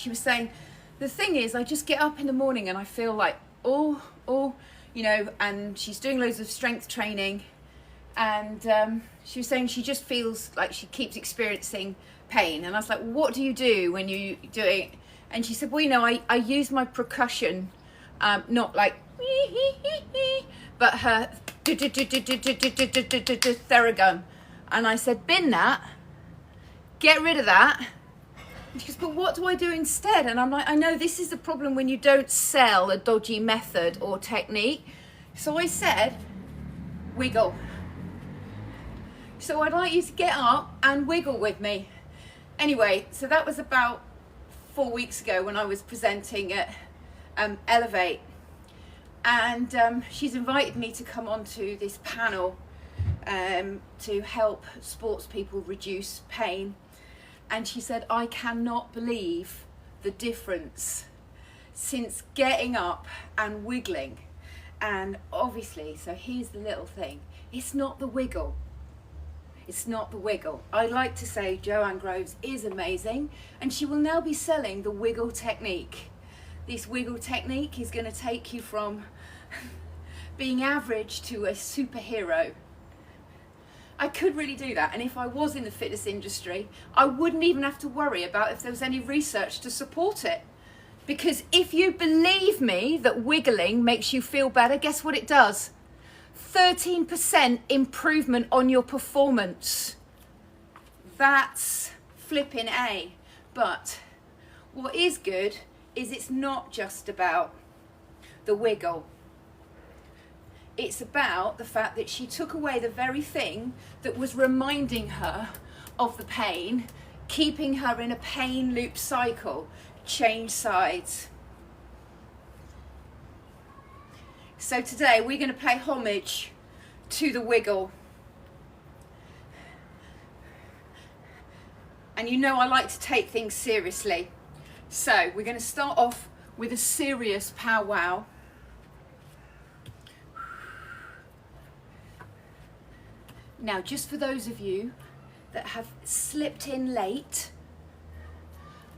She was saying, the thing is, I just get up in the morning and I feel like, you know, and she's doing loads of strength training. And she was saying she just feels like she keeps experiencing pain. And I was like, what do you do when you do it? And she said, well, you know, I use my percussion, not like, but her Theragun. And I said, bin that, get rid of that. And she goes, but what do I do instead? And I'm like, I know this is the problem when you don't sell a dodgy method or technique. So I said, wiggle. So I'd like you to get up and wiggle with me. Anyway, so that was about 4 weeks ago when I was presenting at Elevate. And she's invited me to come onto this panel to help sports people reduce pain. And she said, I cannot believe the difference since getting up and wiggling. And obviously, so here's the little thing, it's not the wiggle. It's not the wiggle. I like to say Joanne Groves is amazing, and she will now be selling the wiggle technique. This wiggle technique is going to take you from being average to a superhero. I could really do that, and if I was in the fitness industry, I wouldn't even have to worry about if there was any research to support it. Because if you believe me that wiggling makes you feel better, guess what it does? 13% improvement on your performance. That's flipping A. But what is good is it's not just about the wiggle. It's about the fact that she took away the very thing that was reminding her of the pain, keeping her in a pain loop cycle. Change sides. So today we're going to pay homage to the wiggle. And you know I like to take things seriously. So we're going to start off with a serious powwow. Now, just for those of you that have slipped in late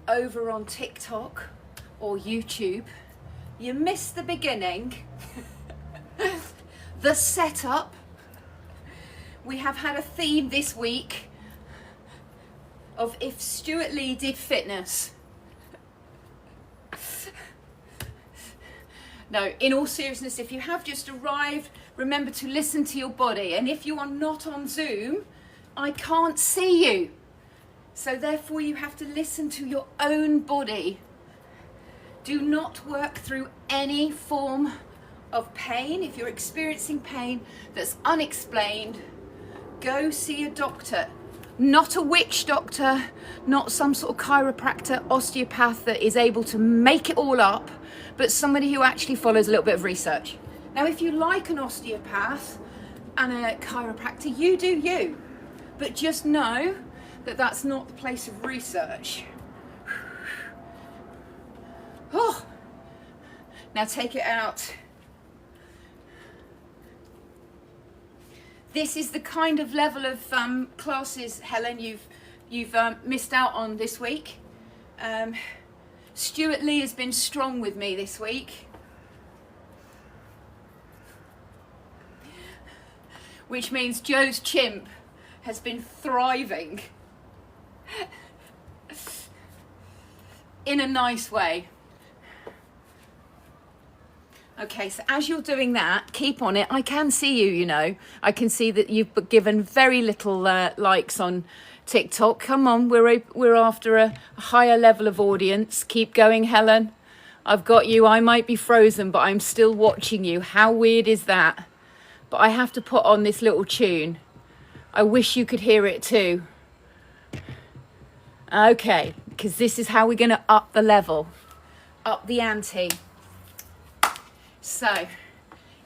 over on TikTok or YouTube, you missed the beginning. The setup. We have had a theme this week of if Stuart Lee did fitness. No, in all seriousness, if you have just arrived, remember to listen to your body. And if you are not on Zoom, I can't see you. So therefore you have to listen to your own body. Do not work through any form of pain. If you're experiencing pain that's unexplained, go see a doctor. Not a witch doctor, not some sort of chiropractor, osteopath that is able to make it all up, but somebody who actually follows a little bit of research. Now, if you like an osteopath and a chiropractor, you do you. But just know that that's not the place of research. Oh. Now take it out. This is the kind of level of classes, Helen, you've missed out on this week. Stuart Lee has been strong with me this week. Which means Joe's chimp has been thriving. In a nice way. Okay, so as you're doing that, keep on it. I can see you, you know. I can see that you've given very little likes on TikTok. Come on, we're after a higher level of audience. Keep going, Helen. I've got you. I might be frozen, but I'm still watching you. How weird is that? But I have to put on this little tune. I wish you could hear it too. Okay, because this is how we're going to up the level, up the ante. So,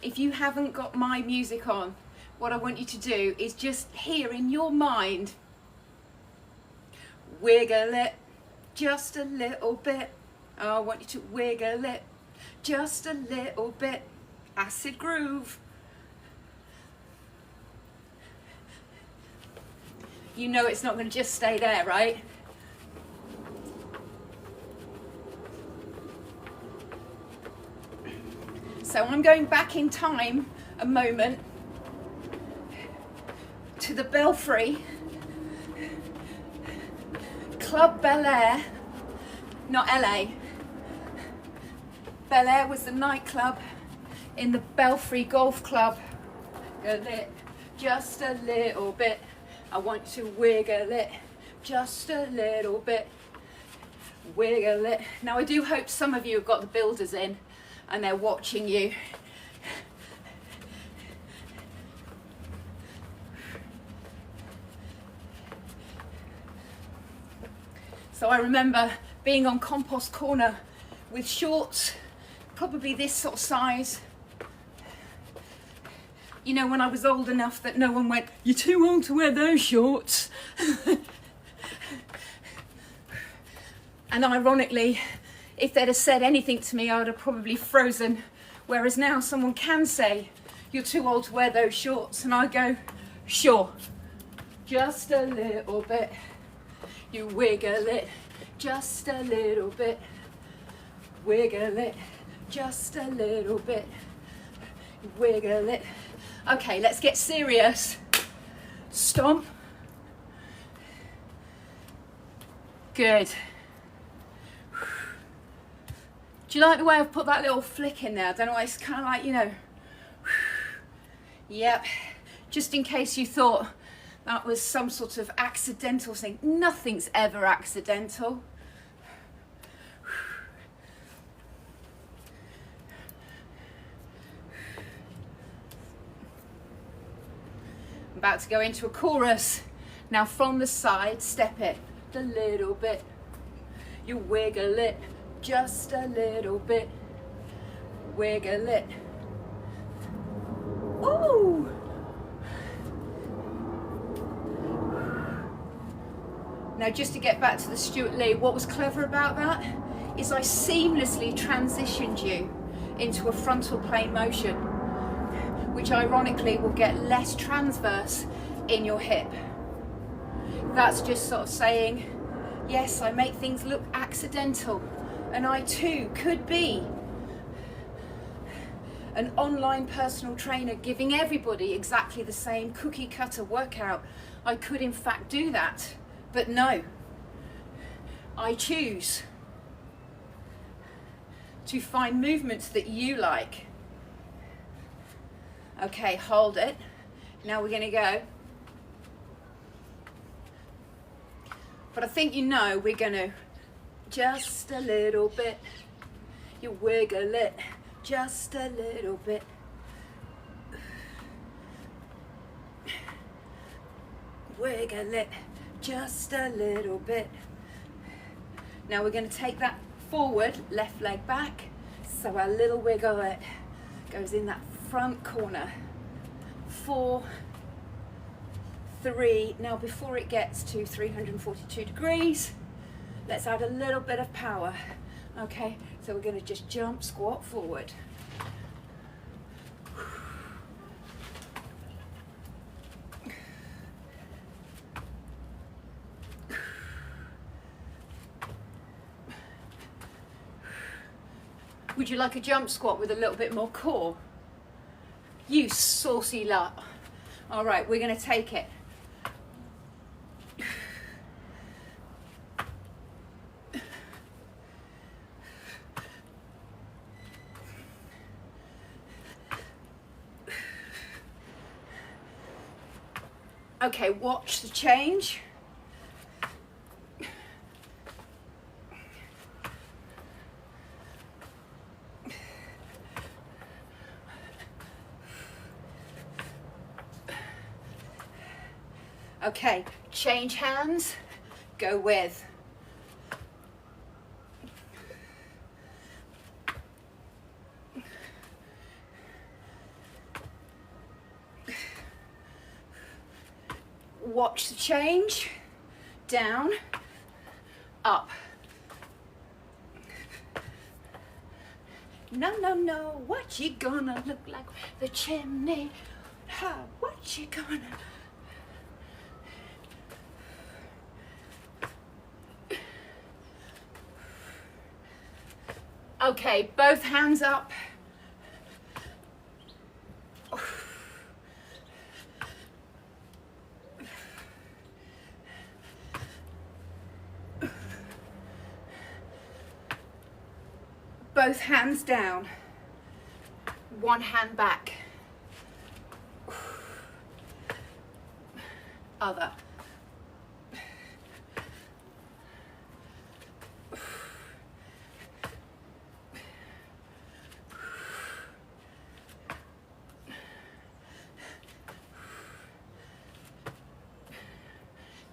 if you haven't got my music on, what I want you to do is just hear in your mind, wiggle it just a little bit. I want you to wiggle it just a little bit. Acid groove. You know it's not going to just stay there, right? So I'm going back in time a moment to the Belfry Club Bel Air, not LA. Bel Air was the nightclub in the Belfry Golf Club. Wiggle it just a little bit. I want to wiggle it just a little bit. Wiggle it. Now I do hope some of you have got the builders in and they're watching you. So I remember being on Compost Corner with shorts, probably this sort of size. You know, when I was old enough that no one went, "You're too old to wear those shorts." And ironically, if they'd have said anything to me, I would have probably frozen. Whereas now someone can say, "You're too old to wear those shorts." And I go, "Sure, just a little bit. You wiggle it just a little bit. Wiggle it just a little bit. Wiggle it." Okay, let's get serious. Stomp. Good. Do you like the way I've put that little flick in there? I don't know, it's kind of like, you know. Yep. Just in case you thought that was some sort of accidental thing. Nothing's ever accidental. I'm about to go into a chorus. Now from the side, step it a little bit. You wiggle it just a little bit. Wiggle it. Ooh! Now just to get back to the Stuart Lee, what was clever about that is I seamlessly transitioned you into a frontal plane motion, which ironically will get less transverse in your hip. That's just sort of saying, yes, I make things look accidental, and I too could be an online personal trainer giving everybody exactly the same cookie cutter workout. I could in fact do that. But no, I choose to find movements that you like. Okay, hold it. Now we're going to go. But I think you know we're going to just a little bit. You wiggle it just a little bit. Wiggle it just a little bit. Now we're going to take that forward, left leg back, so our little wiggle it goes in that front corner. 4, 3. Now before it gets to 342 degrees, let's add a little bit of power. Okay, so we're going to just jump, squat forward. Would you like a jump squat with a little bit more core? You saucy lot. All right, we're going to take it. Okay, watch the change. Okay, change hands, go with. Watch the change, down, up. No, no, no, what you gonna look like? The chimney, ha, what you gonna... Okay, both hands up. both hands down, one hand back, other.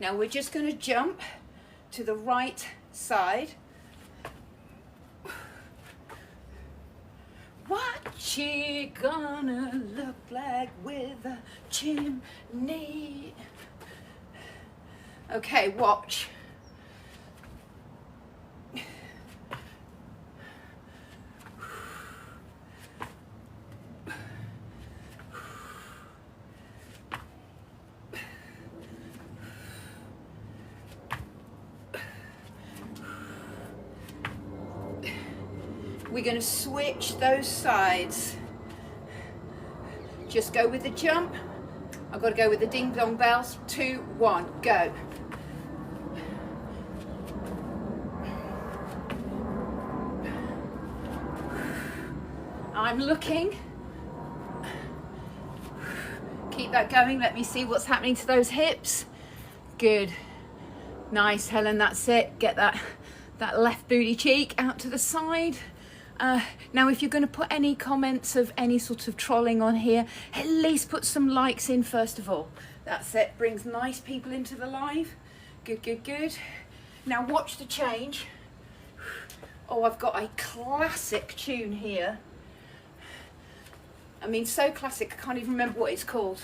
Now we're just going to jump to the right side. What she gonna look like with a chimney? Okay, watch. We're going to switch those sides. Just go with the jump. I've got to go with the ding dong bells. 2, 1, go. I'm looking. Keep that going. Let me see what's happening to those hips. Good. Nice, Helen, that's it. Get that left booty cheek out to the side. Now if you're going to put any comments of any sort of trolling on here, at least put some likes in first of all. That's it, brings nice people into the live. Good, good, good. Now watch the change. Oh, I've got a classic tune here. I mean, so classic, I can't even remember what it's called.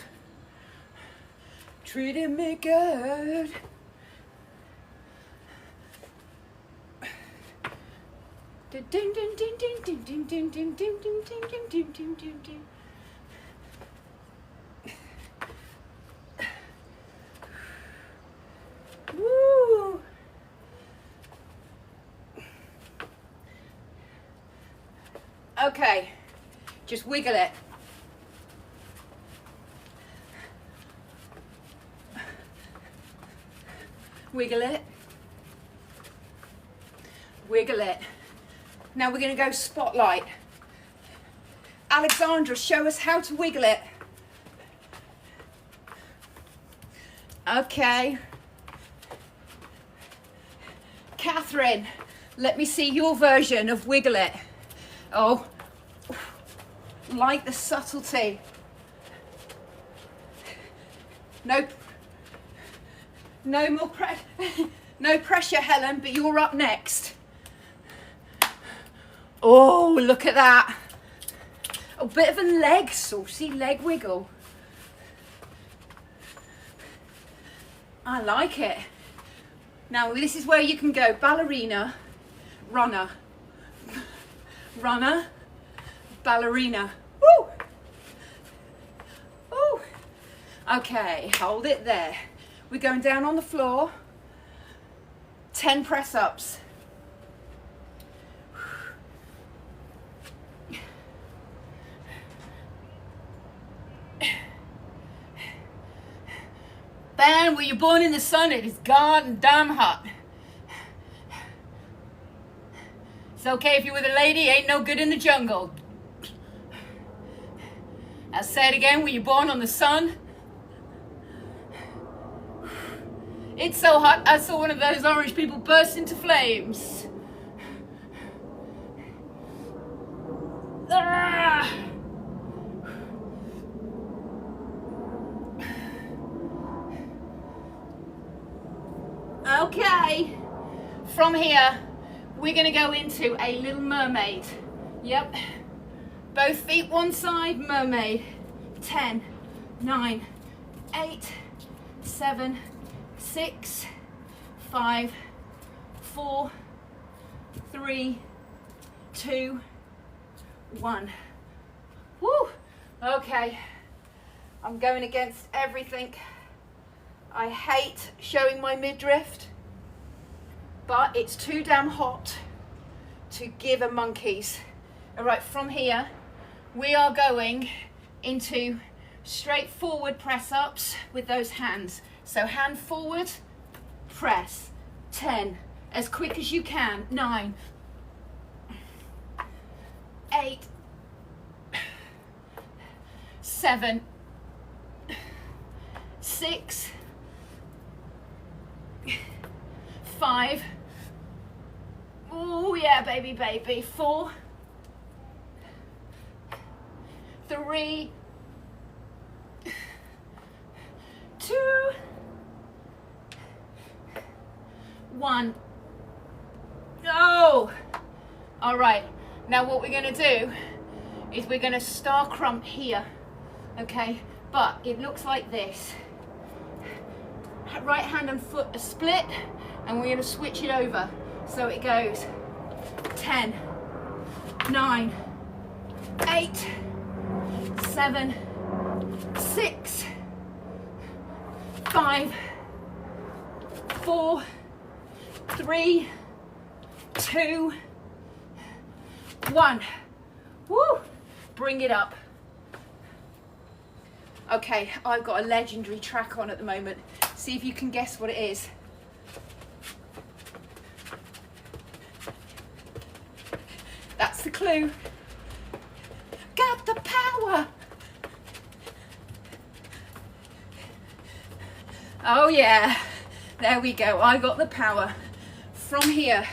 Treating me good. Woo! Okay, just wiggle it. Wiggle it. Wiggle it. Now we're going to go spotlight. Alexandra, show us how to wiggle it. Okay. Catherine, let me see your version of wiggle it. Oh, like the subtlety. No more no pressure, Helen, but you're up next. Oh, look at that. A bit of a leg, saucy leg wiggle. I like it. Now, this is where you can go ballerina, runner, runner, ballerina. Woo! Woo! Okay, hold it there. We're going down on the floor. 10 press-ups. Ben, were you born in the sun? It is god damn hot. It's okay if you're with a lady, ain't no good in the jungle. I'll say it again, were you born on the sun? It's so hot, I saw one of those orange people burst into flames. Ah! Okay, from here, we're going to go into a little mermaid. Yep, both feet one side, mermaid. 10, 9, 8, 7, 6, 5, 4, 3, 2, 1. Woo! Okay, I'm going against everything. I hate showing my midriff, but it's too damn hot to give a monkeys. All right, from here, we are going into straight forward press ups with those hands. So hand forward, press. 10, as quick as you can. 9, 8, 7, 6, 5, oh yeah, baby, baby, 4, 3, 2, 1. Oh, all right. Now what we're gonna do is we're gonna star crump here, okay? But it looks like this. Right hand and foot are split, and we're gonna switch it over. So it goes 10, 9, 8, 7, 6, 5, 4, 3, 2, 1. Woo! Bring it up. Okay, I've got a legendary track on at the moment. See if you can guess what it is. That's the clue. Got the power. Oh yeah, there we go. I got the power. From here,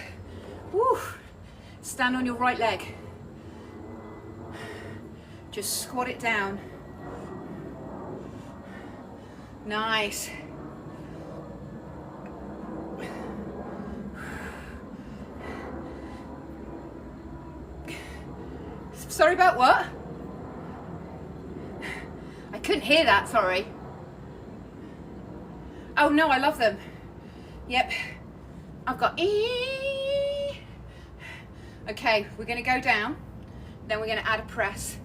woo, stand on your right leg. Just squat it down. Nice. Sorry about what? I couldn't hear that, sorry. Oh no, I love them. Yep. I've got E. Okay, we're gonna go down, then we're gonna add a press.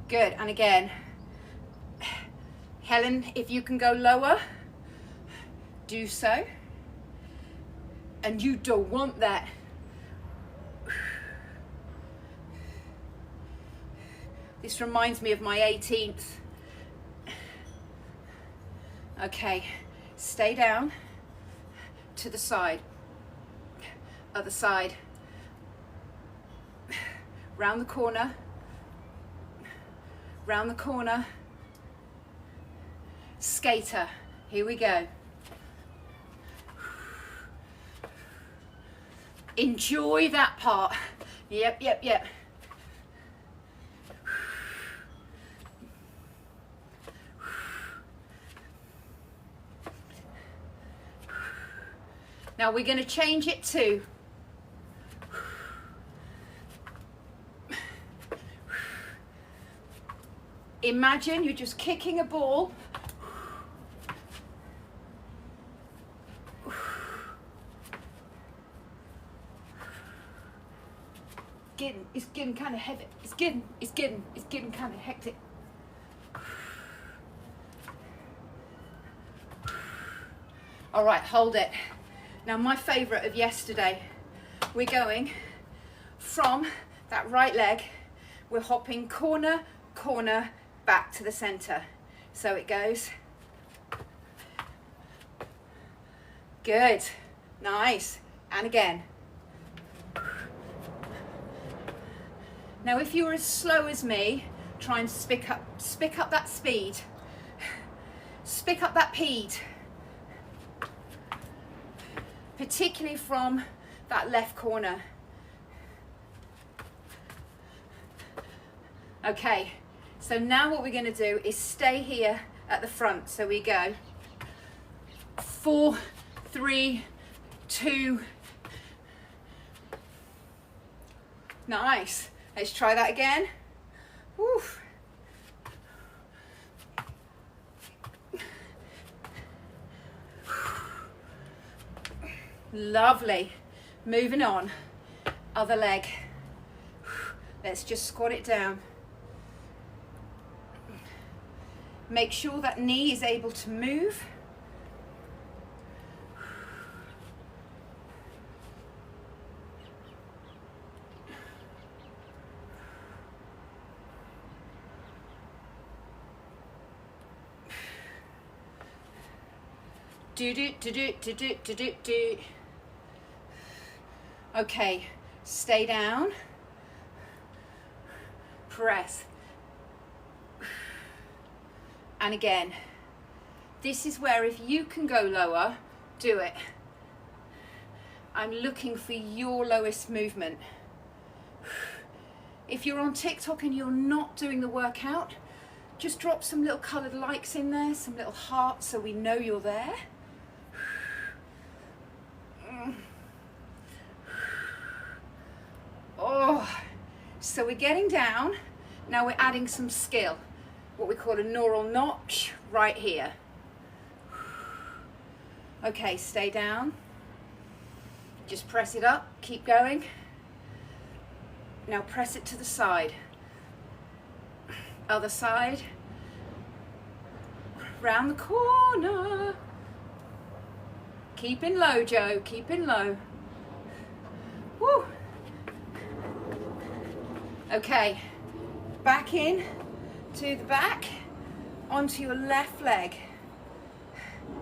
Good, and again. Helen, if you can go lower, do so. And you don't want that. This reminds me of my 18th. Okay, stay down, to the side, other side, round the corner, round the corner, skater, here we go. Enjoy that part. Yep, yep, yep. Now we're going to change it to imagine you're just kicking a ball. It's getting kind of heavy. It's getting kind of hectic. All right, hold it. Now my favorite of yesterday, we're going from that right leg, we're hopping corner, corner, back to the center. So it goes. Good, nice, and again. Now if you were as slow as me, try and spick up that speed. Spick up that peed. Particularly from that left corner. Okay, so now what we're going to do is stay here at the front. So we go 4, 3, 2. Nice. Let's try that again. Woo. Lovely. Moving on. Other leg. Let's just squat it down. Make sure that knee is able to move. Do do do do do do do do. Okay, Stay down. Press. And again. This is where if you can go lower, do it. I'm looking for your lowest movement. If you're on TikTok and you're not doing the workout, just drop some little coloured likes in there, some little hearts so we know you're there. Oh, so we're getting down. Now we're adding some skill, what we call a neural notch right here. Okay, stay down. Just press it up, keep going. Now press it to the side. Other side. Round the corner. Keep in low, Joe, keep in low. Woo. Okay, back in to the back, onto your left leg.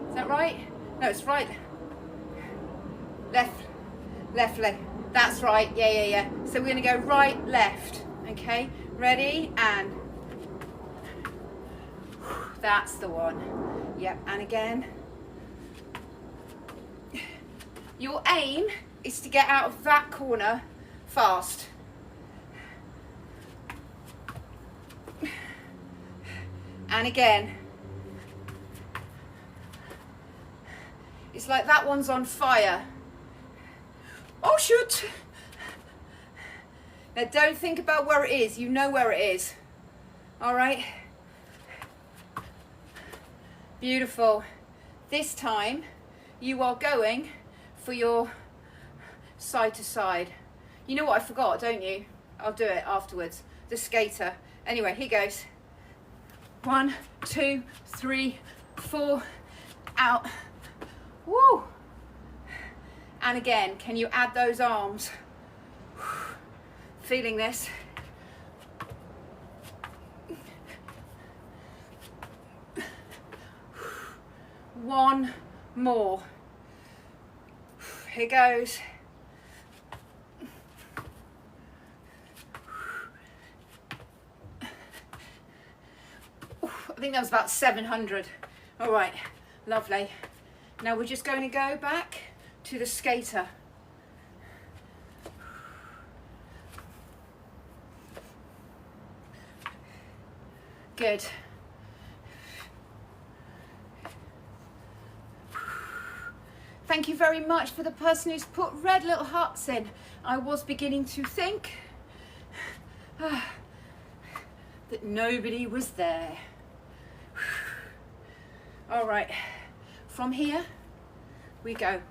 Is that right? No, it's right. Left leg. That's right. Yeah. So we're going to go right, left. Okay, ready? And that's the one. Yep, and again. Your aim is to get out of that corner fast. And again. It's like that one's on fire. Oh, shoot. Now don't think about where it is. You know where it is. All right. Beautiful. This time you are going for your side to side. You know what I forgot, don't you? I'll do it afterwards. The skater. Anyway, here goes. 1, 2, 3, 4, out. Woo! And again, can you add those arms? Feeling this? One more. Here goes. I think that was about 700. All right, lovely. Now we're just going to go back to the skater. Good. Thank you very much for the person who's put red little hearts in. I was beginning to think that nobody was there. All right, from here we go.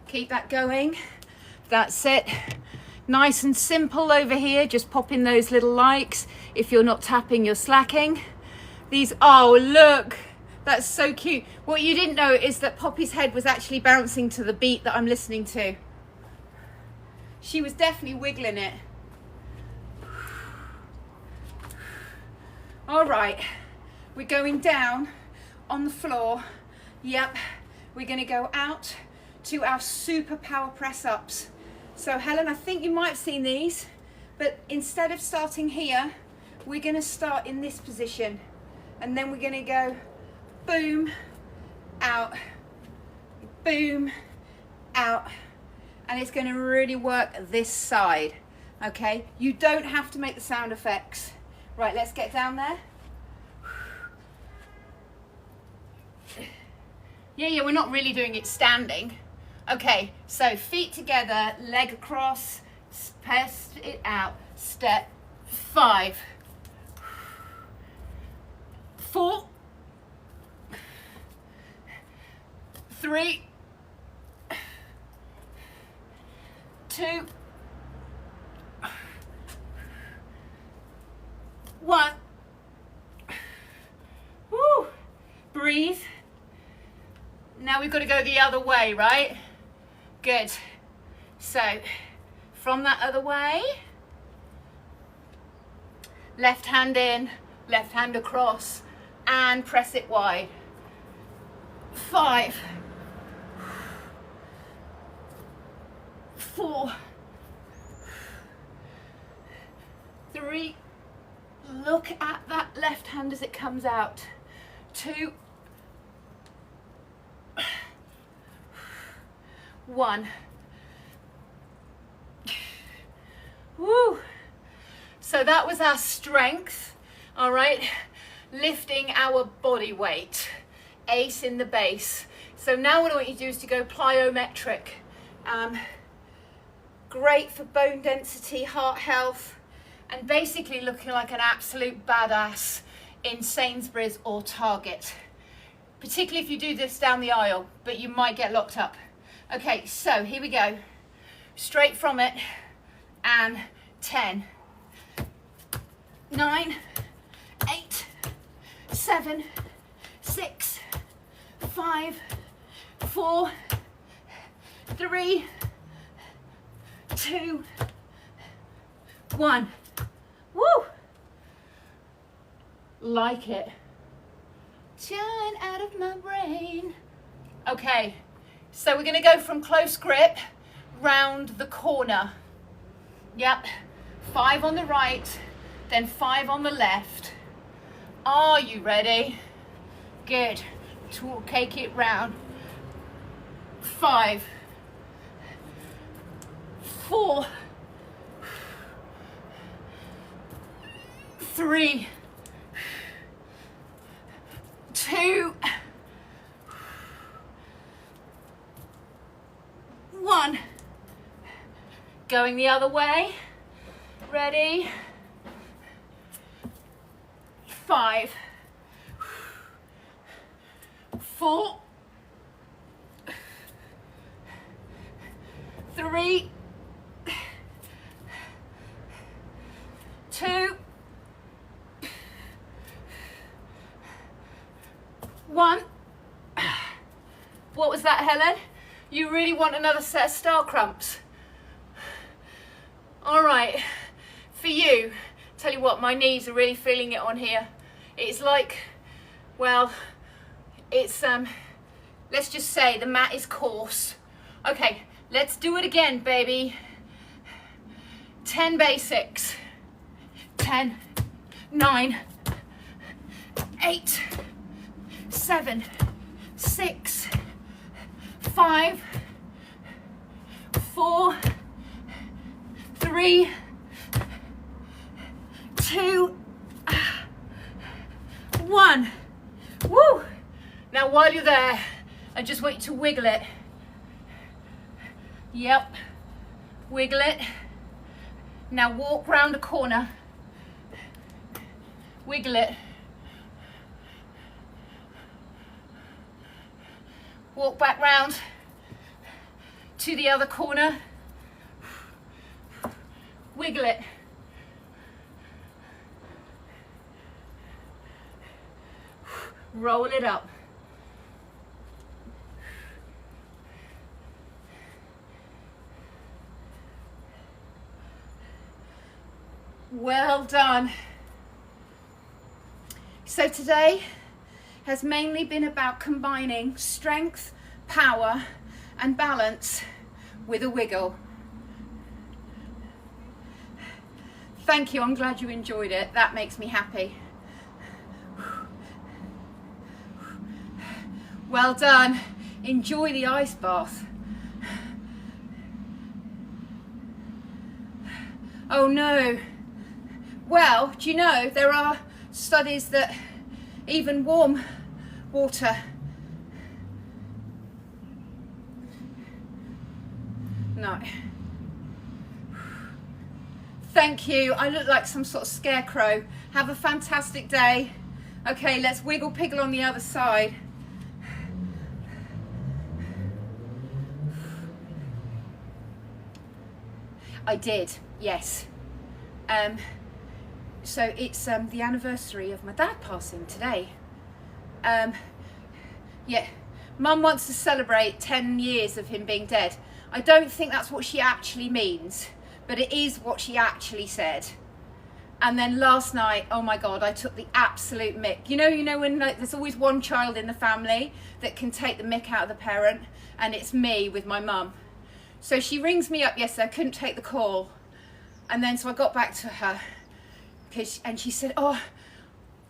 Keep that going. That's it. Nice and simple over here. Just pop in those little likes. If you're not tapping, you're slacking. These, oh look, that's so cute. What you didn't know is that Poppy's head was actually bouncing to the beat that I'm listening to. She was definitely wiggling it. All right, we're going down on the floor. Yep, we're gonna go out to our super power press ups. So Helen, I think you might have seen these, but instead of starting here, we're gonna start in this position. And then we're gonna go boom, out, boom, out. And it's gonna really work this side, okay? You don't have to make the sound effects. Right, let's get down there. Yeah, we're not really doing it standing. Okay, so feet together, leg across, press it out, step 5, 4, 3, 2, 1. Woo! Breathe. Now we've got to go the other way, right? Good. So from that other way, left hand in, left hand across and press it wide. 5, 4, 3, look at that left hand as it comes out. 2, 1. Woo! So that was our strength, all right? Lifting our body weight, ace in the base. So now what I want you to do is to go plyometric. Great for bone density, heart health, and basically looking like an absolute badass in Sainsbury's or Target. Particularly if you do this down the aisle, but you might get locked up. Okay, so here we go. Straight from it, and 10, 9, 8, 7, 6, 5, 4, 3, 2, 1. Woo! Like it. Turn out of my brain. Okay, so we're gonna go from close grip round the corner. Yep, 5 on the right, then 5 on the left. Are you ready? Good. Take it round. 5, 4, 3, 2, 1. Going the other way. Ready? 5, 4, 3, 2, 1. What was that, Helen? You really want another set of star cramps? All right, for you, tell you what, my knees are really feeling it on here. It's like, well, it's, let's just say the mat is coarse. Okay, let's do it again, baby. 10 basics. 10, 9, 8, 7, 6, 5, 4, 3, 2, 1. Woo! Now while you're there, I just want you to wiggle it. Yep, wiggle it. Now walk round the corner. Wiggle it. Walk back round to the other corner. Wiggle it. Roll it up. Well done. So today has mainly been about combining strength, power, and balance with a wiggle. Thank you, I'm glad you enjoyed it. That makes me happy. Well done. Enjoy the ice bath. Oh no. Well, do you know there are studies that even warm water no. Thank you. I look like some sort of scarecrow. Have a fantastic day. Okay, let's wiggle piggle on the other side. I did, yes. So it's the anniversary of my dad passing today. Yeah, Mum wants to celebrate 10 years of him being dead. I don't think that's what she actually means, but it is what she actually said. And then last night, oh my God, I took the absolute mick. You know when like, there's always one child in the family that can take the mick out of the parent, and it's me with my mum. So she rings me up yesterday, I couldn't take the call. And then so I got back to her, and she said, oh,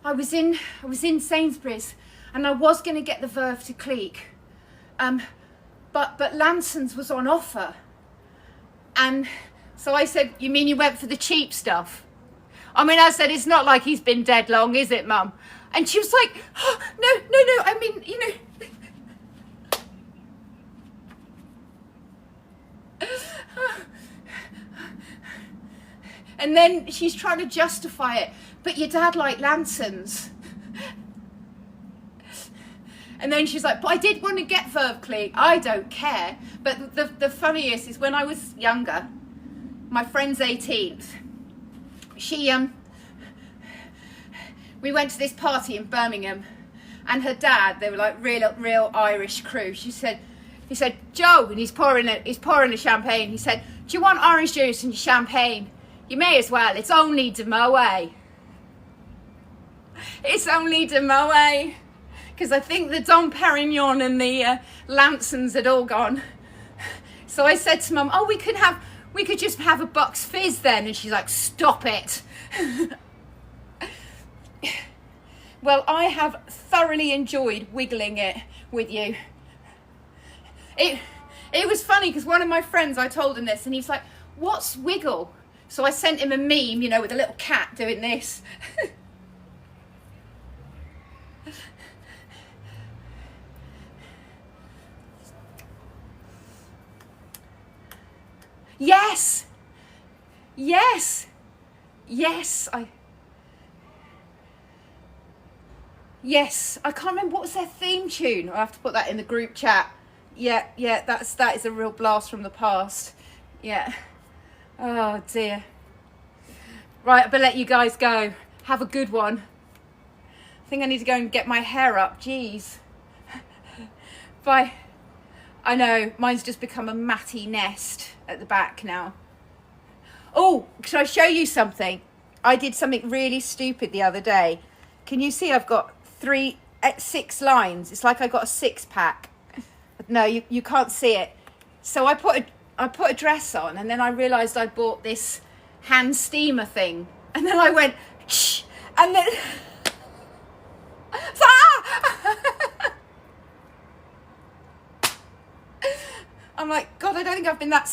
I was in Sainsbury's and I was going to get the Verve to Cleek, but Lanson's was on offer. And so I said, you mean you went for the cheap stuff? I mean, I said, it's not like he's been dead long, is it, Mum? And she was like, oh, no, I mean, you know. And then she's trying to justify it. But your dad liked Lanson's. And then she's like, but I did want to get Verve Cleek. I don't care. But the funniest is when I was younger, my friend's 18th, we went to this party in Birmingham, and her dad, they were like real Irish crew. He said, Joe, and he's pouring the champagne. He said, do you want orange juice and champagne? You may as well. It's only de Moet. It's only de Moet. Because I think the Dom Perignon and the Lansons had all gone. So I said to Mum, oh, we could just have a Bucks Fizz then. And she's like, stop it. Well, I have thoroughly enjoyed wiggling it with you. It was funny because one of my friends, I told him this, and he's like, what's wiggle? So I sent him a meme, you know, with a little cat doing this. Yes, I can't remember what was their theme tune. I have to put that in the group chat. Yeah, that is a real blast from the past. Yeah. Oh dear. Right, I better let you guys go. Have a good one. I think I need to go and get my hair up. Jeez. Bye. I know, mine's just become a matty nest at the back now. Oh, should I show you something? I did something really stupid the other day. Can you see I've got 6 lines? It's like I got a 6-pack. No, you can't see it. So I put a dress on, and then I realised I'd bought this hand steamer thing. And then I went, shh, and then... I'm like, God, I don't think I've been that